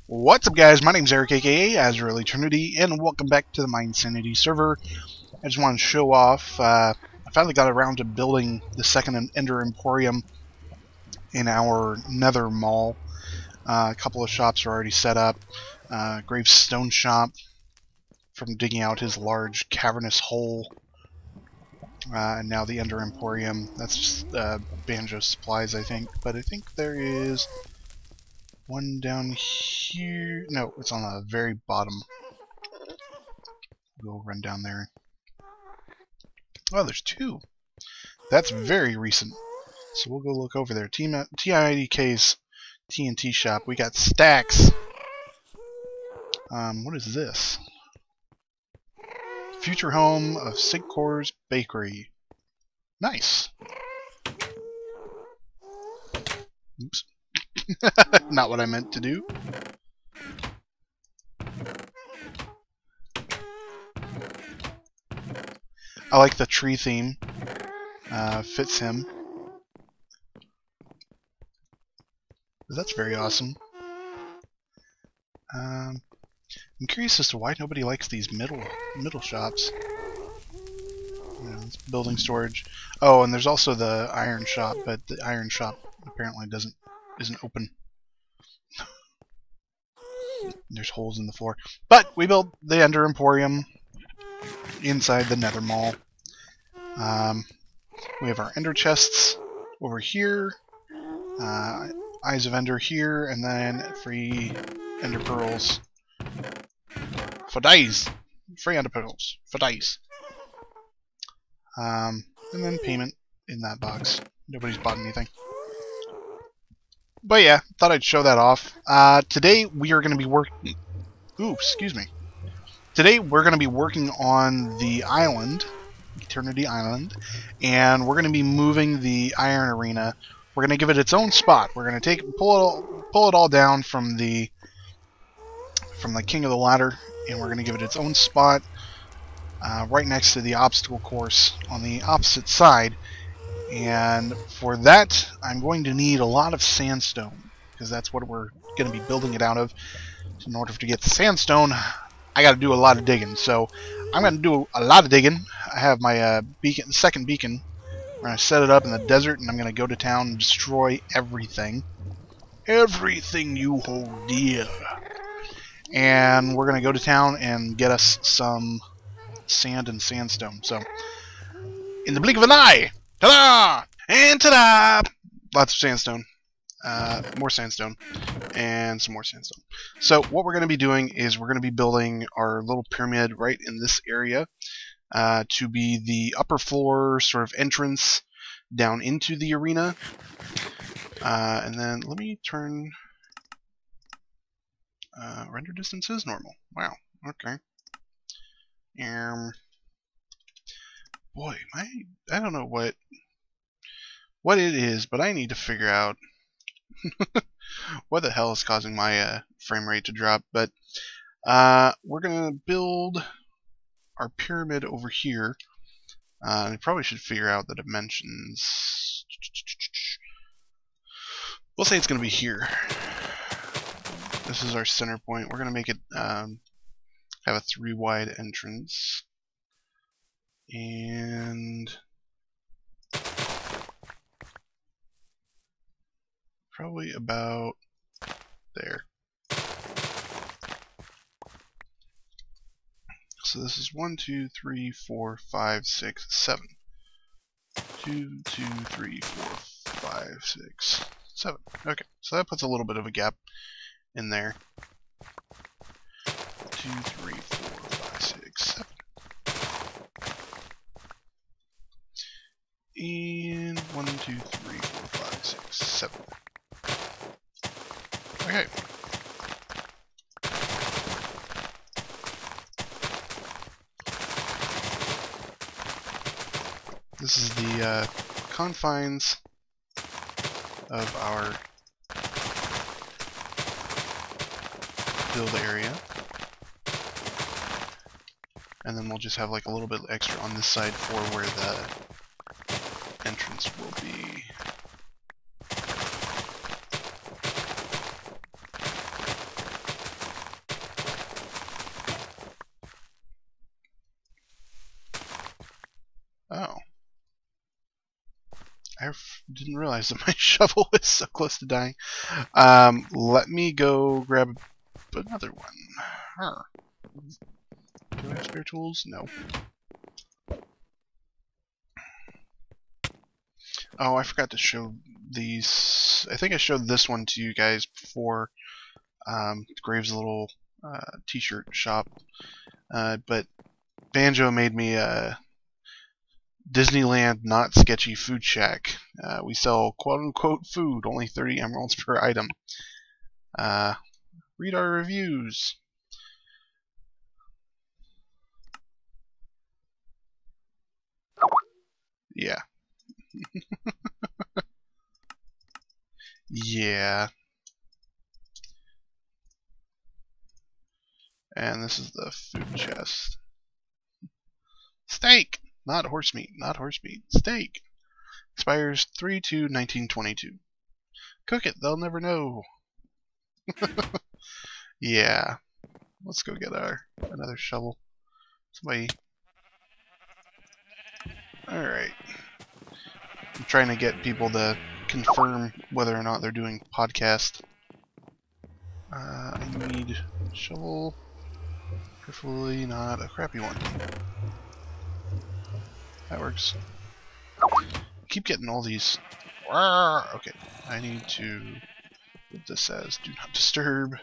What's up, guys? My name's Eric, aka Azraeleternity, and welcome back to the MineSanity server. I just want to show off, I finally got around to building the second Ender Emporium in our Nether Mall. A couple of shops are already set up. Gravestone shop from digging out his large cavernous hole. And now the Ender Emporium. That's just Banjo supplies, I think. But I think there is one down here. No, it's on the very bottom. We'll run down there. Oh, there's two. That's very recent. So we'll go look over there. TIDK's TNT shop. We got stacks. What is this? Future home of Sigcor's Bakery. Nice. Oops. Not what I meant to do. I like the tree theme. Fits him. That's very awesome. I'm curious as to why nobody likes these middle shops. You know, it's building storage. Oh, and there's also the iron shop, but the iron shop apparently isn't open. There's holes in the floor. But we built the Ender Emporium inside the Nether Mall. We have our Ender chests over here. Eyes of Ender here, and then free Ender Pearls for days. Free Ender Pearls for days. And then payment in that box. Nobody's bought anything. But yeah, thought I'd show that off. Today we are going to be working... Ooh, excuse me. Today we're going to be working on the island, Eternity Island, and we're going to be moving the Iron Arena. We're going to give it its own spot. We're going to pull it all down from the King of the Ladder, and we're going to give it its own spot right next to the obstacle course on the opposite side. And for that, I'm going to need a lot of sandstone, because that's what we're going to be building it out of. In order to get the sandstone, I got to do a lot of digging. So I'm going to do a lot of digging. I have my second beacon. We're going to set it up in the desert, and I'm going to go to town and destroy everything. Everything you hold dear. And we're going to go to town and get us some sand and sandstone. So, in the blink of an eye, ta-da! And ta-da! Lots of sandstone. More sandstone. And some more sandstone. So, what we're going to be doing is we're going to be building our little pyramid right in this area. To be the upper floor sort of entrance down into the arena. And then let me turn render distance is normal. Wow, okay. Boy, I don't know what it is, but I need to figure out what the hell is causing my frame rate to drop. But we're gonna build our pyramid over here. I probably should figure out the dimensions. We'll say it's going to be here. This is our center point. We're going to make it have a 3 wide entrance. And probably about there. So this is 1, 2, 3, 4, 5, 6, 7. 2, 2, 3, 4, 5, 6, 7. Okay, so that puts a little bit of a gap in there. 2, 3, 4, 5, 6, 7. And 1, 2, 3, 4, 5, 6, 7. Okay. This is the confines of our build area. And then we'll just have like a little bit extra on this side for where the entrance will be. didn't realize that my shovel was so close to dying. Let me go grab another one. Huh. Do I have spare tools? No. Oh, I forgot to show these. I think I showed this one to you guys before. Graves' little t-shirt shop. But Banjo made me a Disneyland not sketchy food shack. We sell quote-unquote food, only 30 emeralds per item. Read our reviews. Yeah. Yeah. And this is the food chest. Steak! Not horse meat, not horse meat. Steak! Expires 3/2/1922. Cook it, they'll never know. Yeah. Let's go get another shovel. Somebody. Alright. I'm trying to get people to confirm whether or not they're doing podcast. I need a shovel. Preferably not a crappy one. That works. Keep getting all these. Okay, I need to put this as do not disturb.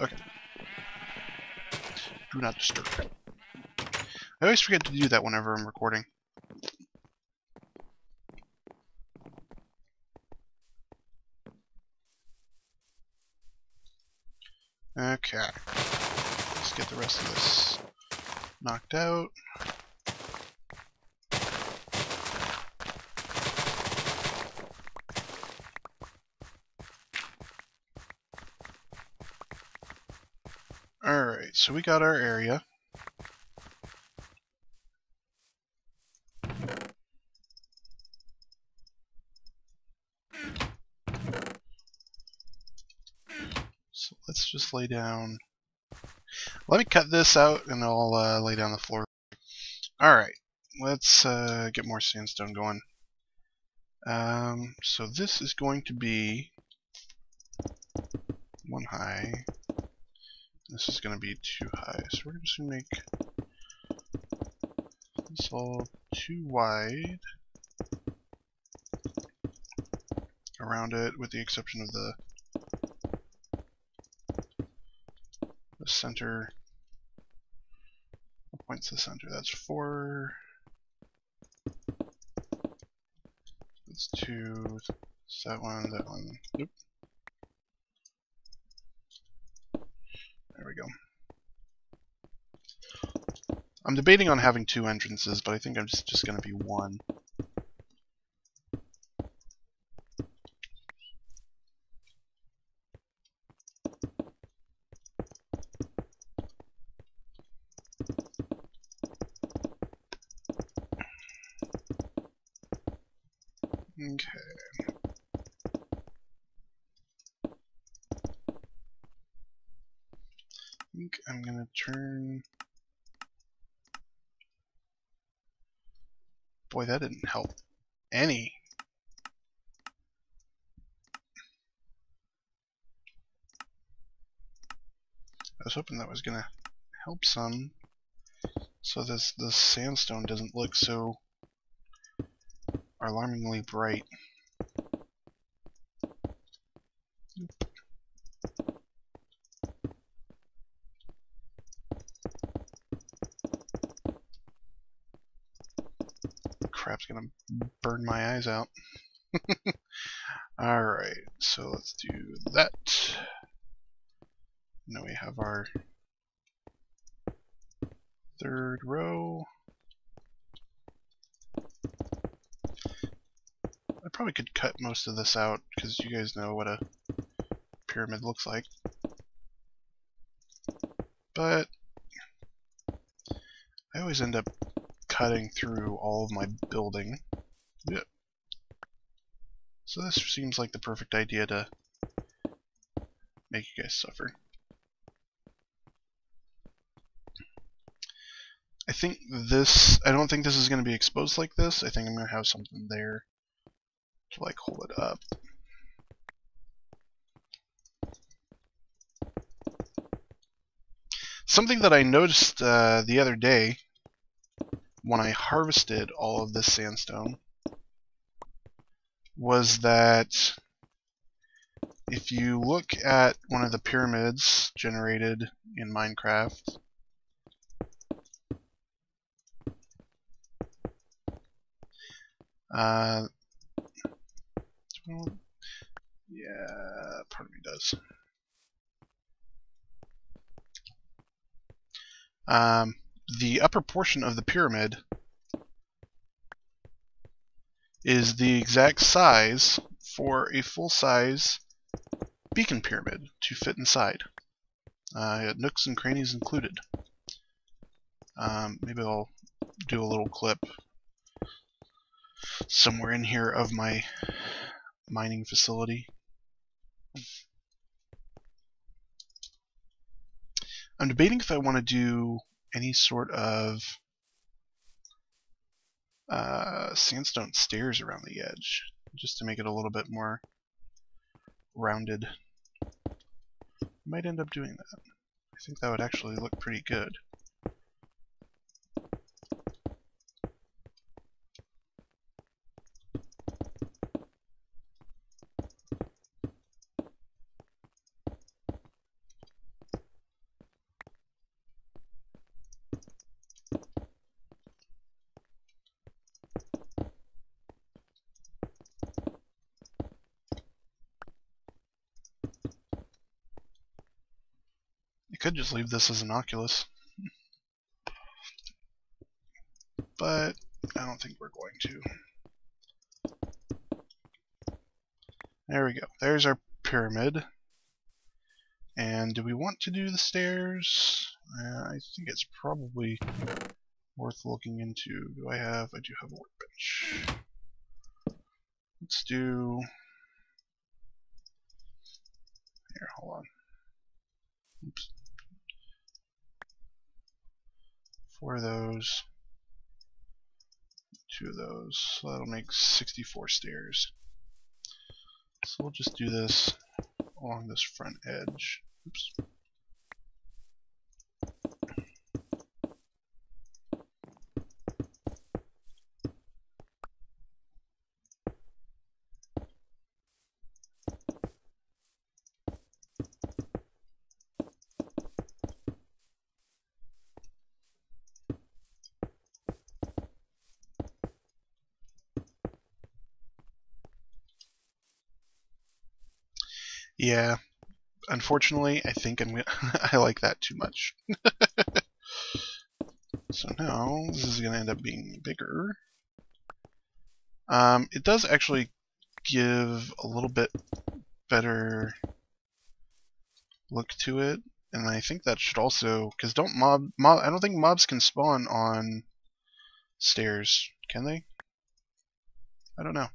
Okay. Do not disturb. I always forget to do that whenever I'm recording. Okay. Let's get the rest of this knocked out. Alright, so we got our area. So let's just lay down. Let me cut this out and I'll lay down the floor. Alright, let's get more sandstone going. So this is going to be 1 high. This is going to be 2 high. So we're just going to make this all 2 wide around it, with the exception of the center. What point's the center? That's 4. That's 2. It's that one, that one. Nope. There we go. I'm debating on having 2 entrances, but I think I'm just going to be 1. Okay. I think I'm going to turn... Boy, that didn't help any. I was hoping that was going to help some, so this sandstone doesn't look so alarmingly bright. Crap's gonna burn my eyes out. Alright, so let's do that. Now we have our 3rd row. I probably could cut most of this out, because you guys know what a pyramid looks like. But I always end up cutting through all of my building. Yeah. So this seems like the perfect idea to make you guys suffer. I don't think this is going to be exposed like this. I think I'm going to have something there to like hold it up. Something that I noticed the other day when I harvested all of this sandstone was that if you look at one of the pyramids generated in Minecraft, yeah, part of me does. The upper portion of the pyramid is the exact size for a full-size beacon pyramid to fit inside. Nooks and crannies included. Maybe I'll do a little clip somewhere in here of my mining facility. I'm debating if I want to do any sort of sandstone stairs around the edge, just to make it a little bit more rounded. Might end up doing that. I think that would actually look pretty good. I could just leave this as an oculus, but I don't think we're going to. There we go. There's our pyramid. And do we want to do the stairs? I think it's probably worth looking into. I do have a workbench. Let's do... Here, hold on. Oops. 4 of those. 2 of those. So that'll make 64 stairs. So we'll just do this along this front edge. Oops. Yeah, unfortunately, I think I like that too much. So now this is going to end up being bigger. It does actually give a little bit better look to it, and I think that should also, because I don't think mobs can spawn on stairs, can they? I don't know.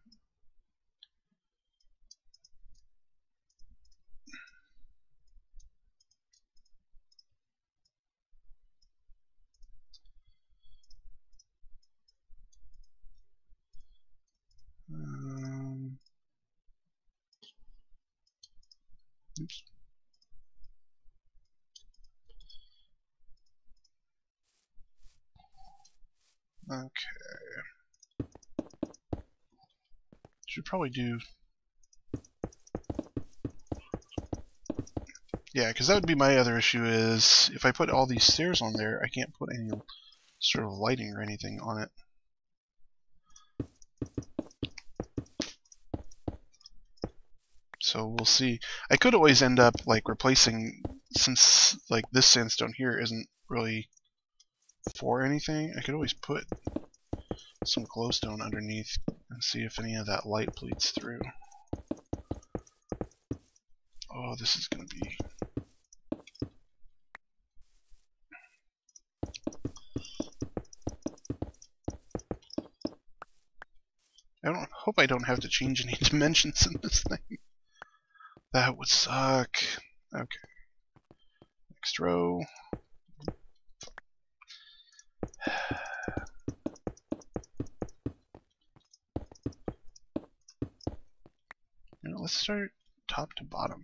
Oops. Okay. Should probably do... Yeah, because that would be my other issue is if I put all these stairs on there, I can't put any sort of lighting or anything on it. So we'll see. I could always end up like replacing, since like this sandstone here isn't really for anything, I could always put some glowstone underneath and see if any of that light bleeds through. Oh, this is going to be... hope I don't have to change any dimensions in this thing. That would suck. Okay. Next row. let's start top to bottom.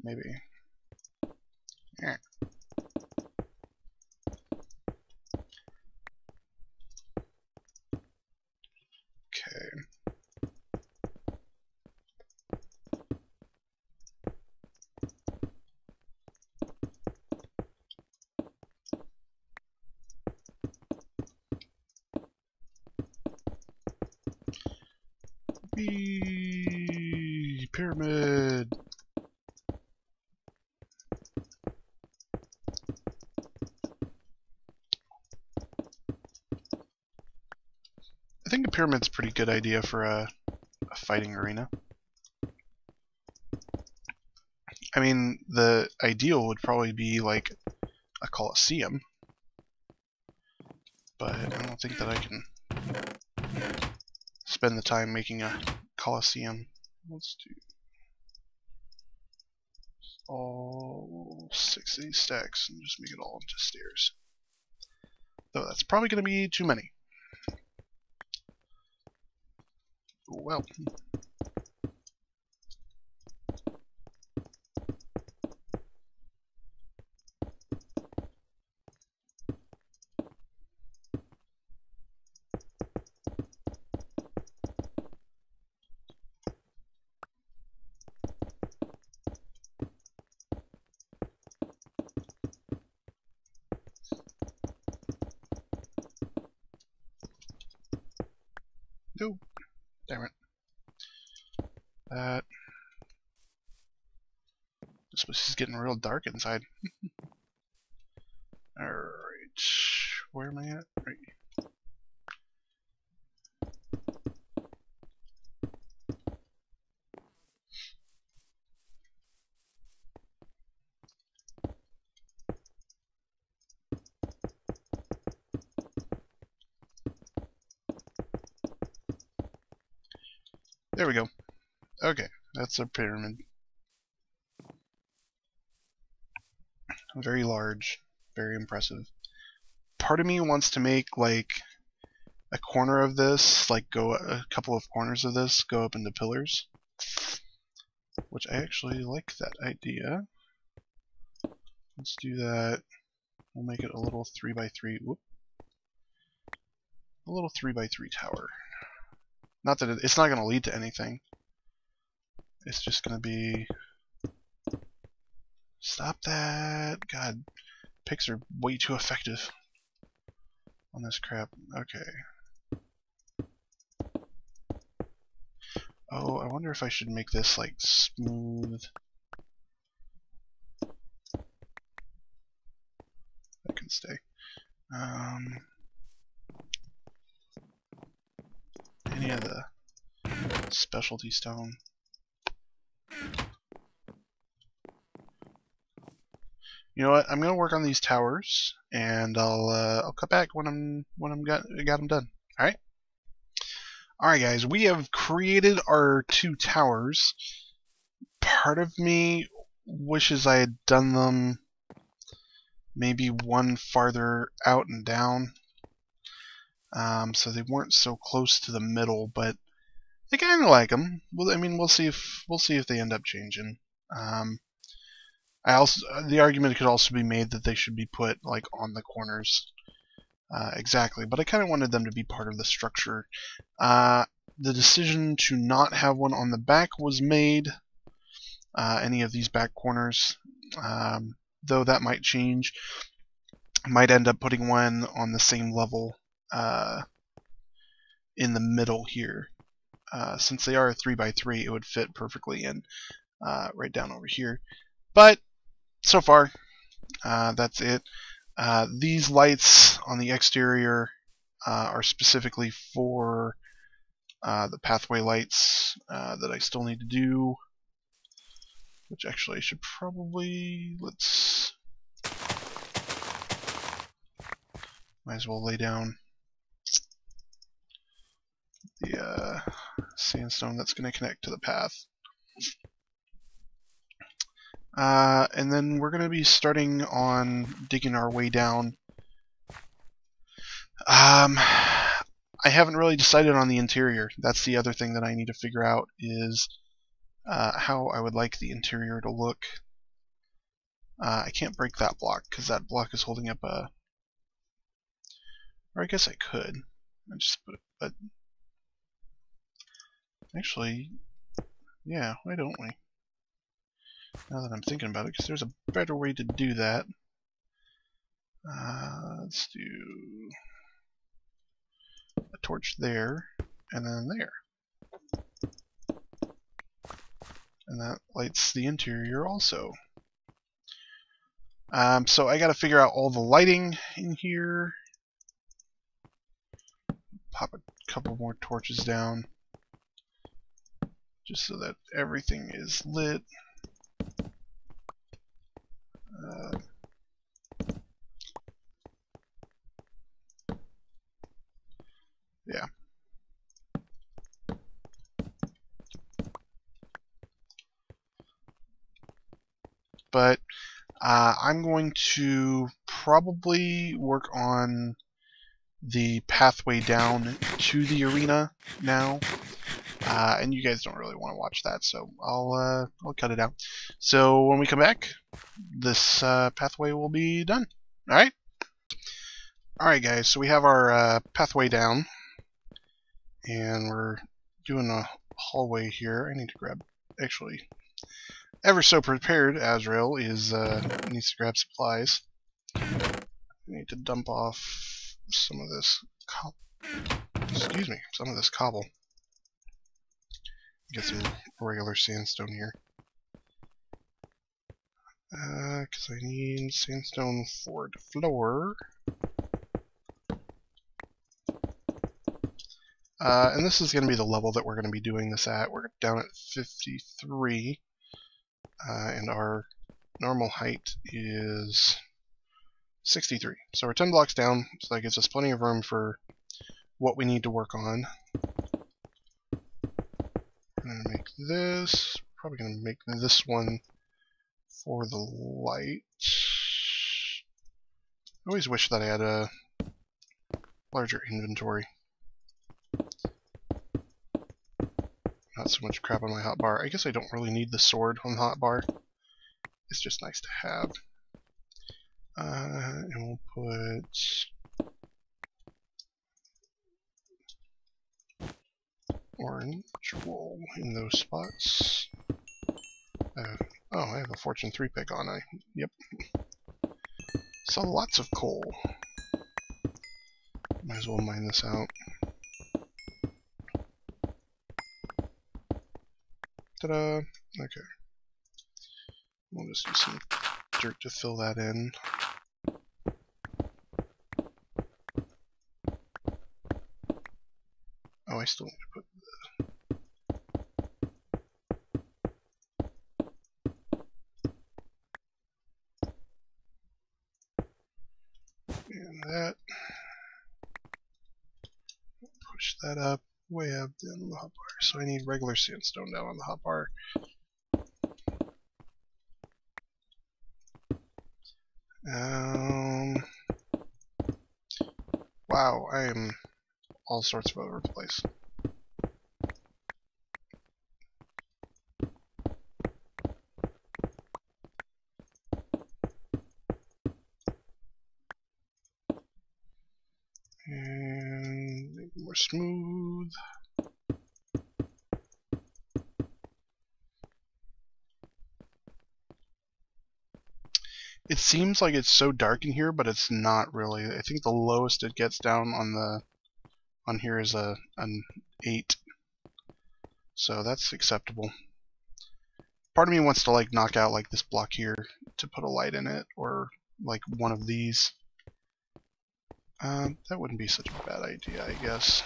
Maybe. Yeah. Okay. Pyramid. I think a pyramid's a pretty good idea for a fighting arena. I mean, the ideal would probably be like a Colosseum, but I don't think that I can spend the time making a Colosseum. Let's do all 6 of these stacks and just make it all into stairs. Though that's probably going to be too many. Well. No. Damn it. That. This place is getting real dark inside. Alright. Where am I at? Right. There we go. Okay, that's a pyramid. Very large, very impressive. Part of me wants to make like a corner of this, like go a couple of corners of this go up into pillars, which I actually like that idea. Let's do that. We'll make it a little 3x3. Whoop. A little 3x3 tower. Not that it's not going to lead to anything. It's just going to be... Stop that! God, picks are way too effective on this crap. Okay. Oh, I wonder if I should make this like smooth. That can stay. Any of the specialty stone. You know what? I'm gonna work on these towers, and I'll cut back when I'm got them done. All right. All right, guys. We have created our 2 towers. Part of me wishes I had done them maybe one farther out and down, so they weren't so close to the middle. But I kind of like them. Well, I mean, we'll see if they end up changing. The argument could also be made that they should be put like on the corners, exactly. But I kind of wanted them to be part of the structure. The decision to not have one on the back was made. Any of these back corners, though that might change. I might end up putting one on the same level in the middle here. Since they are a 3x3, it would fit perfectly in right down over here. But so far, that's it. These lights on the exterior are specifically for the pathway lights that I still need to do, which actually I should probably, might as well lay down the sandstone that's going to connect to the path. And then we're going to be starting on digging our way down I haven't really decided on the interior. That's the other thing that I need to figure out is how I would like the interior to look. I can't break that block because that block is holding up a... Or I guess I could. I just put it, but actually, yeah, why don't we? Now that I'm thinking about it, because there's a better way to do that. Let's do a torch there, and then there. And that lights the interior also. So I gotta figure out all the lighting in here. Pop a couple more torches down, just so that everything is lit. Yeah. But I'm going to probably work on the pathway down to the arena now. And you guys don't really want to watch that, so I'll cut it out. So when we come back, this pathway will be done. Alright? Alright guys, so we have our pathway down, and we're doing a hallway here. I need to grab, actually, ever so prepared Azrael is needs to grab supplies. I need to dump off some of this some of this cobble. Get some regular sandstone here. Because I need sandstone for the floor. And this is going to be the level that we're going to be doing this at. We're down at 53. And our normal height is 63. So we're 10 blocks down, so that gives us plenty of room for what we need to work on. I'm going to make this, probably going to make this one for the light. I always wish that I had a larger inventory. Not so much crap on my hotbar. I guess I don't really need the sword on the hotbar. It's just nice to have. And we'll put orange wool in those spots. Oh, I have a Fortune 3 pick on. Yep. So lots of coal. Might as well mine this out. Ta-da! Okay. We'll just use some dirt to fill that in. Oh, I still need to put and that. Push that up, way up down on the hotbar. So I need regular sandstone down on the hotbar. Wow, I am all sorts of over the place. And make it more smooth. It seems like it's so dark in here, but it's not really. I think the lowest it gets down on here is an 8. So that's acceptable. Part of me wants to like knock out like this block here to put a light in it, or like one of these. That wouldn't be such a bad idea, I guess.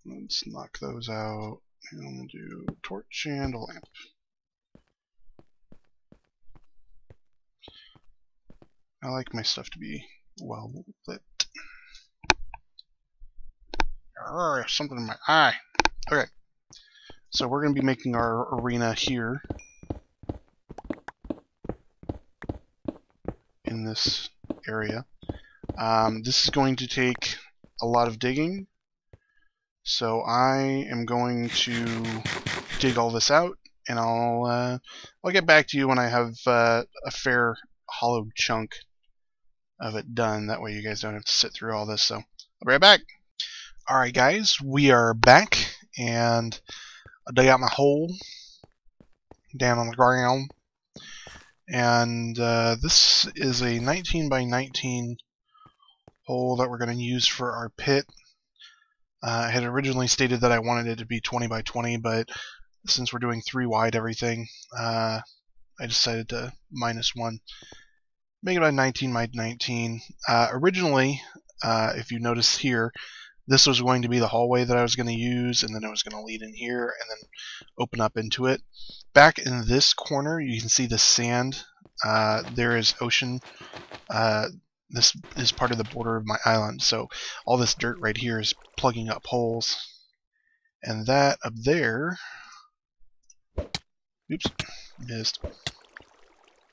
Let's knock those out, and we'll do a torch and a lamp. I like my stuff to be well lit. Something in my eye. Okay. So we're going to be making our arena here. In this area. This is going to take a lot of digging, so I am going to dig all this out, and I'll get back to you when I have a fair hollow chunk of it done. That way you guys don't have to sit through all this. So I'll be right back. Alright guys, we are back, and I dug out my hole down on the ground, and this is a 19 by 19 hole that we're going to use for our pit. I had originally stated that I wanted it to be 20 by 20, but since we're doing 3 wide everything, I decided to -1. Make it about 19 by 19. Originally, if you notice here, this was going to be the hallway that I was going to use, and then it was going to lead in here and then open up into it. Back in this corner, you can see the sand. There is ocean. This is part of the border of my island, so all this dirt right here is plugging up holes. And that up there, oops, missed.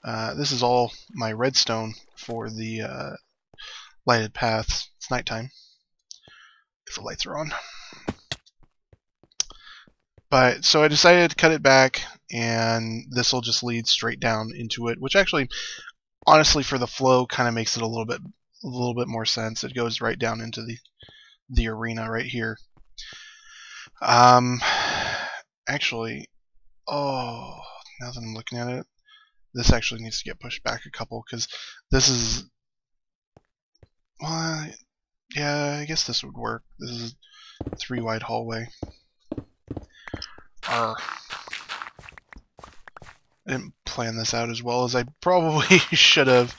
This is all my redstone for the lighted paths. It's nighttime if the lights are on. But so I decided to cut it back, and this will just lead straight down into it, which actually, honestly, for the flow, kind of makes it a little bit more sense. It goes right down into the arena right here. Actually, oh, now that I'm looking at it, this actually needs to get pushed back a couple, because this is, well, yeah, I guess this would work. This is a 3 wide hallway. I didn't plan this out as well as I probably should have,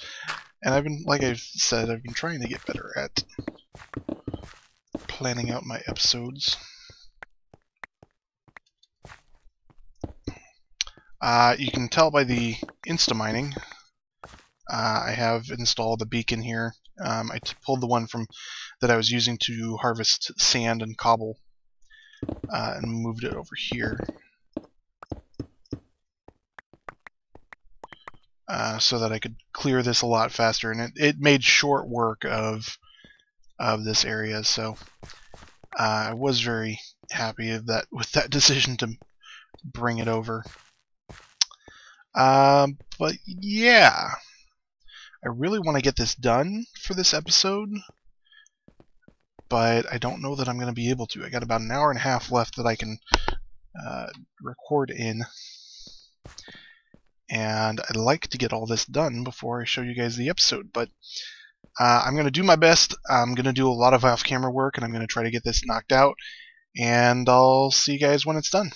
and like I said, I've been trying to get better at planning out my episodes. You can tell by the insta-mining, I have installed a beacon here. I pulled the one that I was using to harvest sand and cobble, and moved it over here, so that I could clear this a lot faster, and it made short work of this area. So I was very happy with that decision to bring it over. But yeah, I really want to get this done for this episode, but I don't know that I'm going to be able to. I got about an hour and a half left that I can record in, and I'd like to get all this done before I show you guys the episode, but I'm going to do my best. I'm going to do a lot of off-camera work, and I'm going to try to get this knocked out, and I'll see you guys when it's done.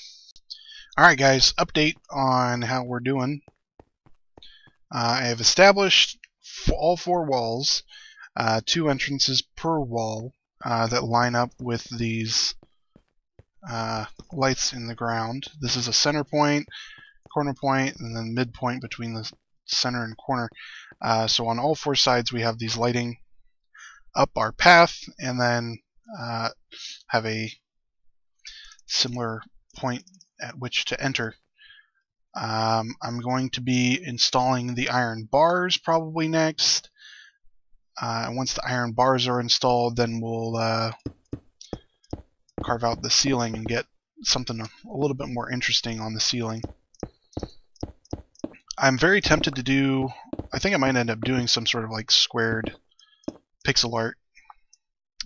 Alright guys, update on how we're doing. I have established all 4 walls, 2 entrances per wall that line up with these lights in the ground. This is a center point, corner point, and then midpoint between the center and corner. So on all 4 sides we have these lighting up our path, and then have a similar point at which to enter. I'm going to be installing the iron bars probably next. Once the iron bars are installed, then we'll carve out the ceiling and get something a little bit more interesting on the ceiling. I'm very tempted to do, I think I might end up doing some sort of like squared pixel art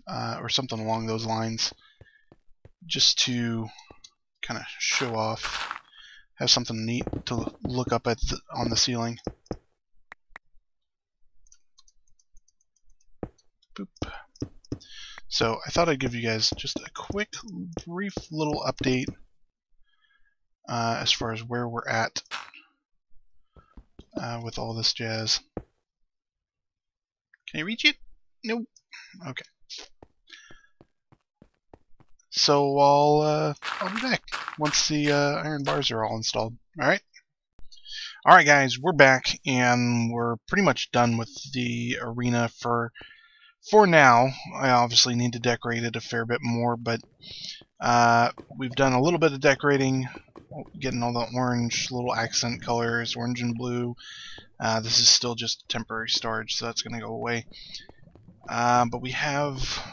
or something along those lines, just to kind of show off, have something neat to look up at on the ceiling. Boop. So I thought I'd give you guys just a quick, brief little update as far as where we're at with all this jazz. Can you reach it? Nope. Okay. So I'll be back once the iron bars are all installed. Alright? Alright guys, we're back, and we're pretty much done with the arena for now. I obviously need to decorate it a fair bit more, but we've done a little bit of decorating, getting all the orange little accent colors, orange and blue. This is still just temporary storage, so that's going to go away. But we have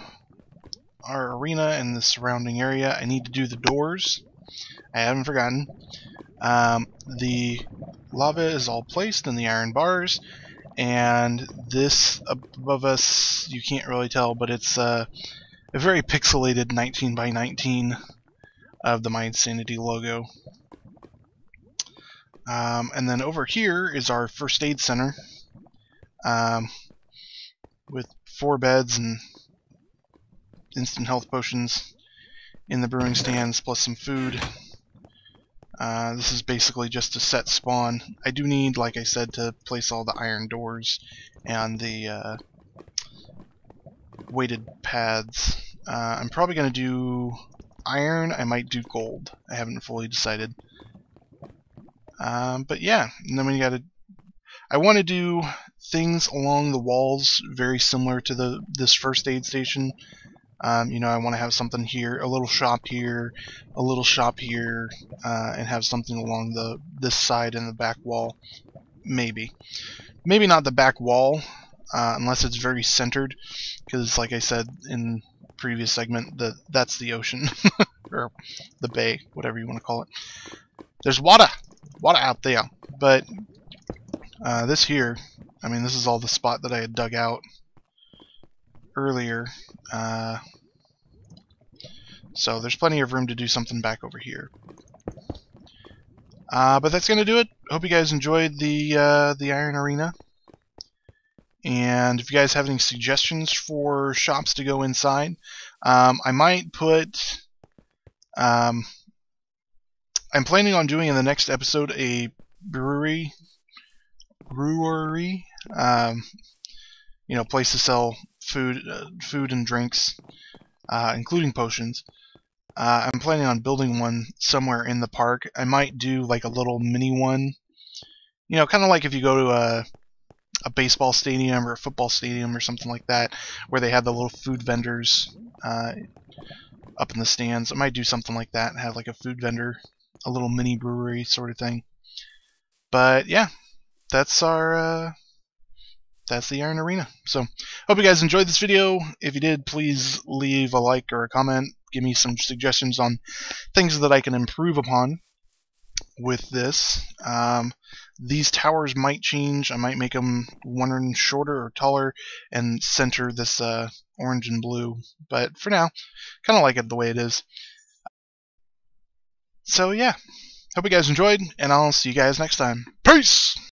our arena and the surrounding area. I need to do the doors. I haven't forgotten. The lava is all placed in the iron bars, and this above us, you can't really tell, but it's a very pixelated 19 by 19 of the MineSanity logo. And then over here is our first aid center, with 4 beds and instant health potions in the brewing stands, plus some food. This is basically just a set spawn. I do need, like I said, to place all the iron doors and the weighted pads. I'm probably going to do iron. I might do gold. I haven't fully decided. But yeah, and then we got to. I want to do things along the walls very similar to this first aid station. You know, I want to have something here, a little shop here, a little shop here, and have something along this side and the back wall. Maybe not the back wall, unless it's very centered, because like I said in previous segment, that's the ocean or the bay, whatever you want to call it. There's water out there, but this here, I mean, this is all the spot that I had dug out earlier. So there's plenty of room to do something back over here. But that's gonna do it. Hope you guys enjoyed the Iron Arena. And if you guys have any suggestions for shops to go inside, I might put. I'm planning on doing in the next episode a brewery. You know, place to sell food and drinks, including potions. I'm planning on building one somewhere in the park. I might do like a little mini one. You know, kind of like if you go to a baseball stadium or a football stadium or something like that, where they have the little food vendors up in the stands. I might do something like that and have like a food vendor, a little mini brewery sort of thing. But yeah, that's our that's the Iron Arena. So, hope you guys enjoyed this video. If you did, please leave a like or a comment. Give me some suggestions on things that I can improve upon with this. These towers might change. I might make them one shorter or taller and center this orange and blue. But for now, kind of like it the way it is. So yeah, hope you guys enjoyed, and I'll see you guys next time. Peace!